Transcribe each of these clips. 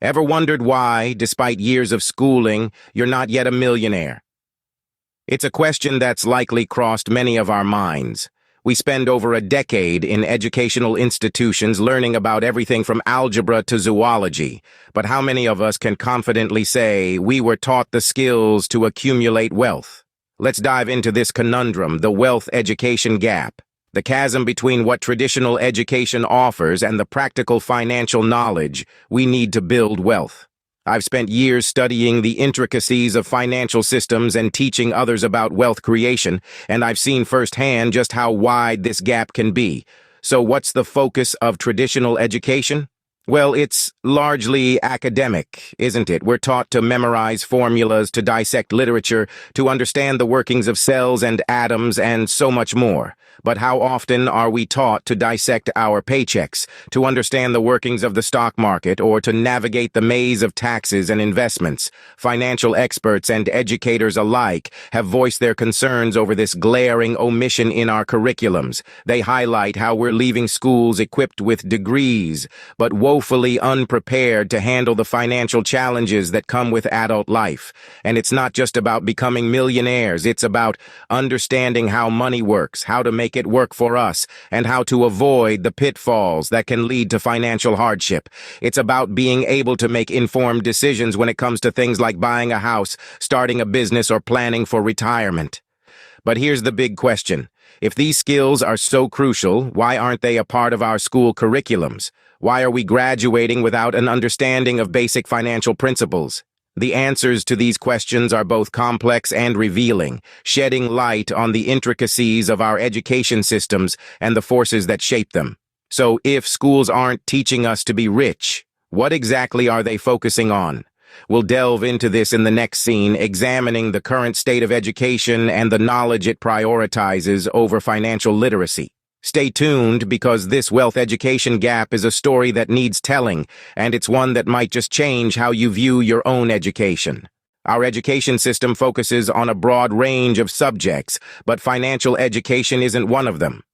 Ever wondered why, despite years of schooling, you're not yet a millionaire? It's a question that's likely crossed many of our minds. We spend over a decade in educational institutions learning about everything from algebra to zoology, but how many of us can confidently say we were taught the skills to accumulate wealth? Let's dive into this conundrum, the wealth-education gap. The chasm between what traditional education offers and the practical financial knowledge we need to build wealth. I've spent years studying the intricacies of financial systems and teaching others about wealth creation, and I've seen firsthand just how wide this gap can be. So what's the focus of traditional education? Well, it's largely academic, isn't it? We're taught to memorize formulas, to dissect literature, to understand the workings of cells and atoms, and so much more. But how often are we taught to dissect our paychecks, to understand the workings of the stock market, or to navigate the maze of taxes and investments? Financial experts and educators alike have voiced their concerns over this glaring omission in our curriculums. They highlight how we're leaving schools equipped with degrees, but woefully unprepared to handle the financial challenges that come with adult life. And it's not just about becoming millionaires, it's about understanding how money works, how to make it work for us, and how to avoid the pitfalls that can lead to financial hardship. It's about being able to make informed decisions when it comes to things like buying a house, starting a business, or planning for retirement. But here's the big question. If these skills are so crucial, why aren't they a part of our school curriculums? Why are we graduating without an understanding of basic financial principles? The answers to these questions are both complex and revealing, shedding light on the intricacies of our education systems and the forces that shape them. So if schools aren't teaching us to be rich, what exactly are they focusing on? We'll delve into this in the next scene, examining the current state of education and the knowledge it prioritizes over financial literacy. Stay tuned, because this wealth education gap is a story that needs telling, and it's one that might just change how you view your own education. Our education system focuses on a broad range of subjects, but financial education isn't one of them.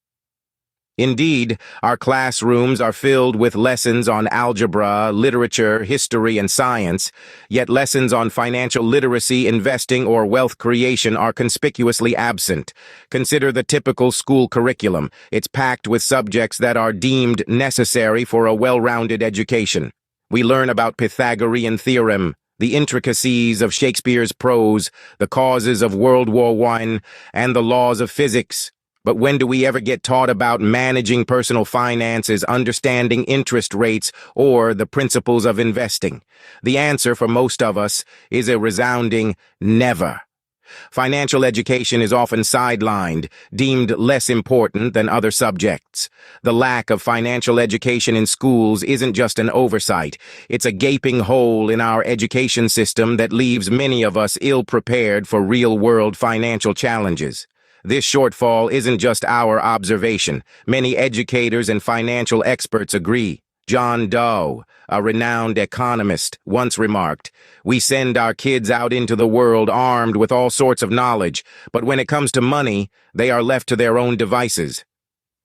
Indeed, our classrooms are filled with lessons on algebra, literature, history, and science, yet lessons on financial literacy, investing, or wealth creation are conspicuously absent. Consider the typical school curriculum. It's packed with subjects that are deemed necessary for a well-rounded education. We learn about Pythagorean theorem, the intricacies of Shakespeare's prose, the causes of World War I, and the laws of physics. But when do we ever get taught about managing personal finances, understanding interest rates, or the principles of investing? The answer for most of us is a resounding never. Financial education is often sidelined, deemed less important than other subjects. The lack of financial education in schools isn't just an oversight. It's a gaping hole in our education system that leaves many of us ill-prepared for real-world financial challenges. This shortfall isn't just our observation. Many educators and financial experts agree. John Doe, a renowned economist, once remarked, "We send our kids out into the world armed with all sorts of knowledge, but when it comes to money, they are left to their own devices."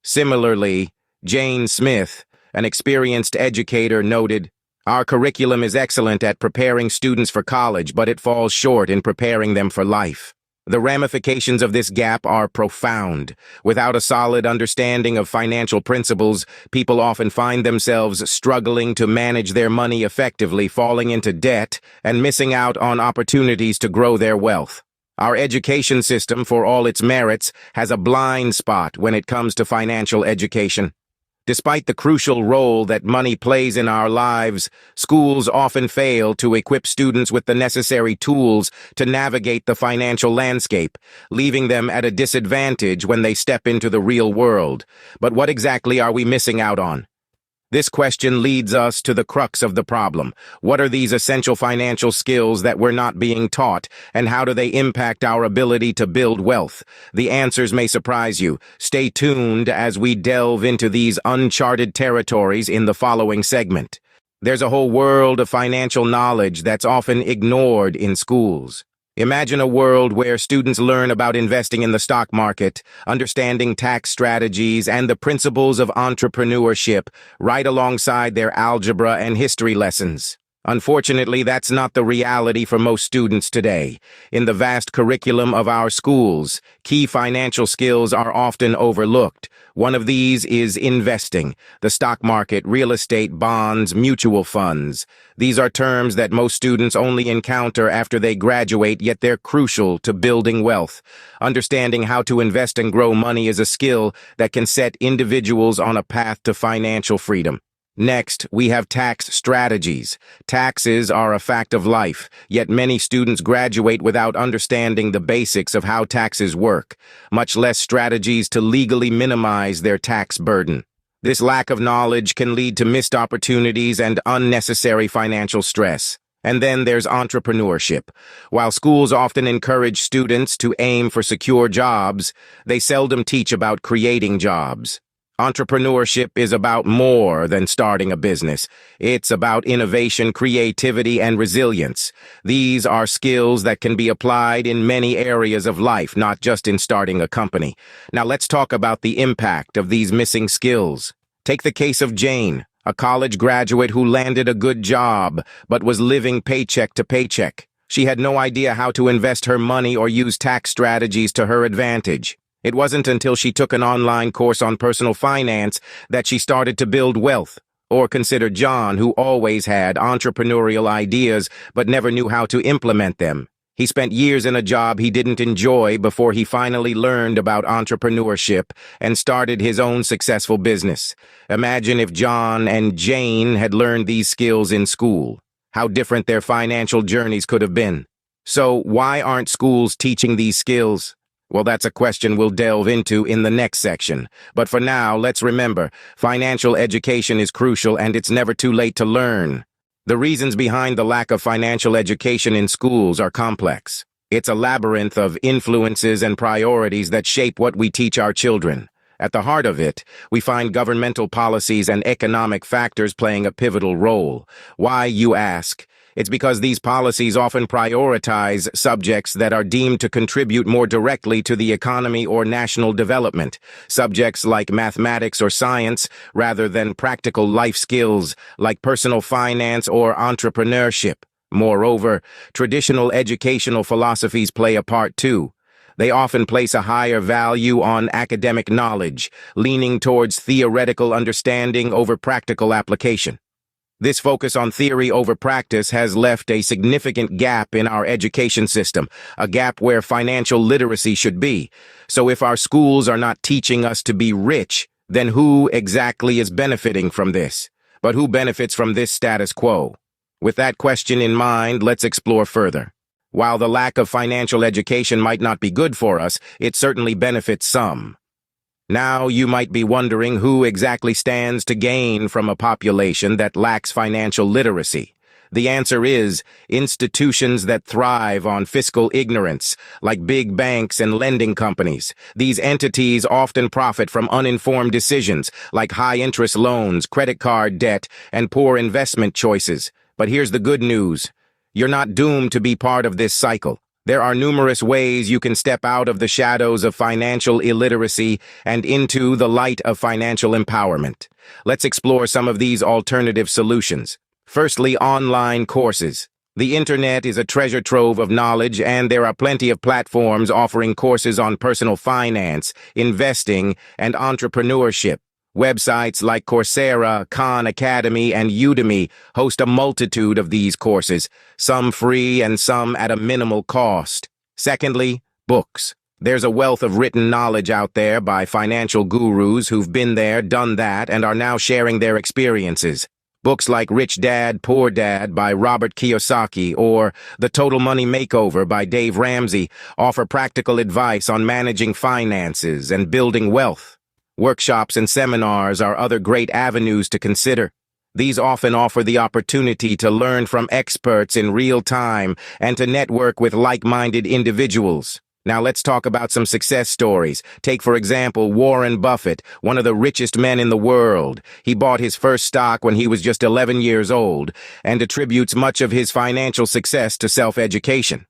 Similarly, Jane Smith, an experienced educator, noted, "Our curriculum is excellent at preparing students for college, but it falls short in preparing them for life." The ramifications of this gap are profound. Without a solid understanding of financial principles, people often find themselves struggling to manage their money effectively, falling into debt, and missing out on opportunities to grow their wealth. Our education system, for all its merits, has a blind spot when it comes to financial education. Despite the crucial role that money plays in our lives, schools often fail to equip students with the necessary tools to navigate the financial landscape, leaving them at a disadvantage when they step into the real world. But what exactly are we missing out on? This question leads us to the crux of the problem. What are these essential financial skills that we're not being taught, and how do they impact our ability to build wealth? The answers may surprise you. Stay tuned as we delve into these uncharted territories in the following segment. There's a whole world of financial knowledge that's often ignored in schools. Imagine a world where students learn about investing in the stock market, understanding tax strategies, and the principles of entrepreneurship right alongside their algebra and history lessons. Unfortunately, that's not the reality for most students today. In the vast curriculum of our schools, key financial skills are often overlooked. One of these is investing, the stock market, real estate, bonds, mutual funds. These are terms that most students only encounter after they graduate, yet they're crucial to building wealth. Understanding how to invest and grow money is a skill that can set individuals on a path to financial freedom. Next, we have tax strategies. Taxes are a fact of life, yet many students graduate without understanding the basics of how taxes work, much less strategies to legally minimize their tax burden. This lack of knowledge can lead to missed opportunities and unnecessary financial stress. And then there's entrepreneurship. While schools often encourage students to aim for secure jobs, they seldom teach about creating jobs. Entrepreneurship is about more than starting a business. It's about innovation, creativity, and resilience. These are skills that can be applied in many areas of life, not just in starting a company. Now let's talk about the impact of these missing skills. Take the case of Jane, a college graduate who landed a good job, but was living paycheck to paycheck. She had no idea how to invest her money or use tax strategies to her advantage. It wasn't until she took an online course on personal finance that she started to build wealth. Or consider John, who always had entrepreneurial ideas but never knew how to implement them. He spent years in a job he didn't enjoy before he finally learned about entrepreneurship and started his own successful business. Imagine if John and Jane had learned these skills in school. How different their financial journeys could have been. So why aren't schools teaching these skills? Well, that's a question we'll delve into in the next section. But for now, let's remember, financial education is crucial and it's never too late to learn. The reasons behind the lack of financial education in schools are complex. It's a labyrinth of influences and priorities that shape what we teach our children. At the heart of it, we find governmental policies and economic factors playing a pivotal role. Why, you ask? It's because these policies often prioritize subjects that are deemed to contribute more directly to the economy or national development, subjects like mathematics or science, rather than practical life skills like personal finance or entrepreneurship. Moreover, traditional educational philosophies play a part too. They often place a higher value on academic knowledge, leaning towards theoretical understanding over practical application. This focus on theory over practice has left a significant gap in our education system, a gap where financial literacy should be. So if our schools are not teaching us to be rich, then who exactly is benefiting from this? But who benefits from this status quo? With that question in mind, let's explore further. While the lack of financial education might not be good for us, it certainly benefits some. Now you might be wondering who exactly stands to gain from a population that lacks financial literacy. The answer is institutions that thrive on fiscal ignorance, like big banks and lending companies. These entities often profit from uninformed decisions, like high-interest loans, credit card debt, and poor investment choices. But here's the good news. You're not doomed to be part of this cycle. There are numerous ways you can step out of the shadows of financial illiteracy and into the light of financial empowerment. Let's explore some of these alternative solutions. Firstly, online courses. The internet is a treasure trove of knowledge, and there are plenty of platforms offering courses on personal finance, investing, and entrepreneurship. Websites like Coursera, Khan Academy, and Udemy host a multitude of these courses, some free and some at a minimal cost. Secondly, books. There's a wealth of written knowledge out there by financial gurus who've been there, done that, and are now sharing their experiences. Books like Rich Dad, Poor Dad by Robert Kiyosaki or The Total Money Makeover by Dave Ramsey offer practical advice on managing finances and building wealth. Workshops and seminars are other great avenues to consider. These often offer the opportunity to learn from experts in real time and to network with like-minded individuals. Now let's talk about some success stories. Take, for example, Warren Buffett, one of the richest men in the world. He bought his first stock when he was just 11 years old and attributes much of his financial success to self-education.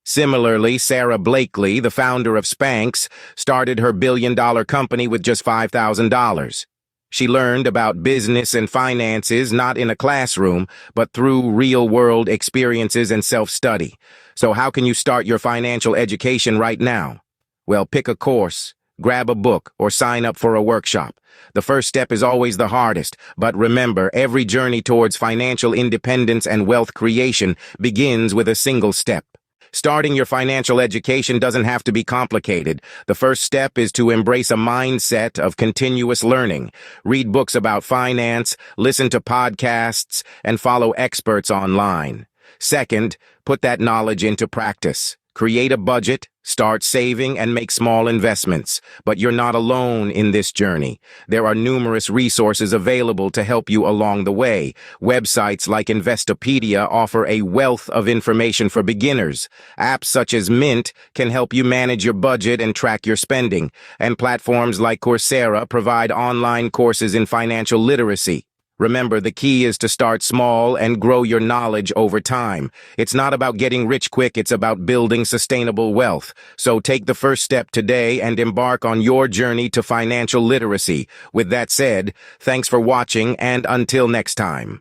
Similarly, Sarah Blakely, the founder of Spanx, started her billion-dollar company with just $5,000. She learned about business and finances not in a classroom, but through real-world experiences and self-study. So how can you start your financial education right now? Well, pick a course, grab a book, or sign up for a workshop. The first step is always the hardest, but remember, every journey towards financial independence and wealth creation begins with a single step. Starting your financial education doesn't have to be complicated. The first step is to embrace a mindset of continuous learning. Read books about finance, listen to podcasts, and follow experts online. Second, put that knowledge into practice. Create a budget, start saving, and make small investments. But you're not alone in this journey. There are numerous resources available to help you along the way. Websites like Investopedia offer a wealth of information for beginners. Apps such as Mint can help you manage your budget and track your spending. And platforms like Coursera provide online courses in financial literacy. Remember, the key is to start small and grow your knowledge over time. It's not about getting rich quick, it's about building sustainable wealth. So take the first step today and embark on your journey to financial literacy. With that said, thanks for watching, and until next time.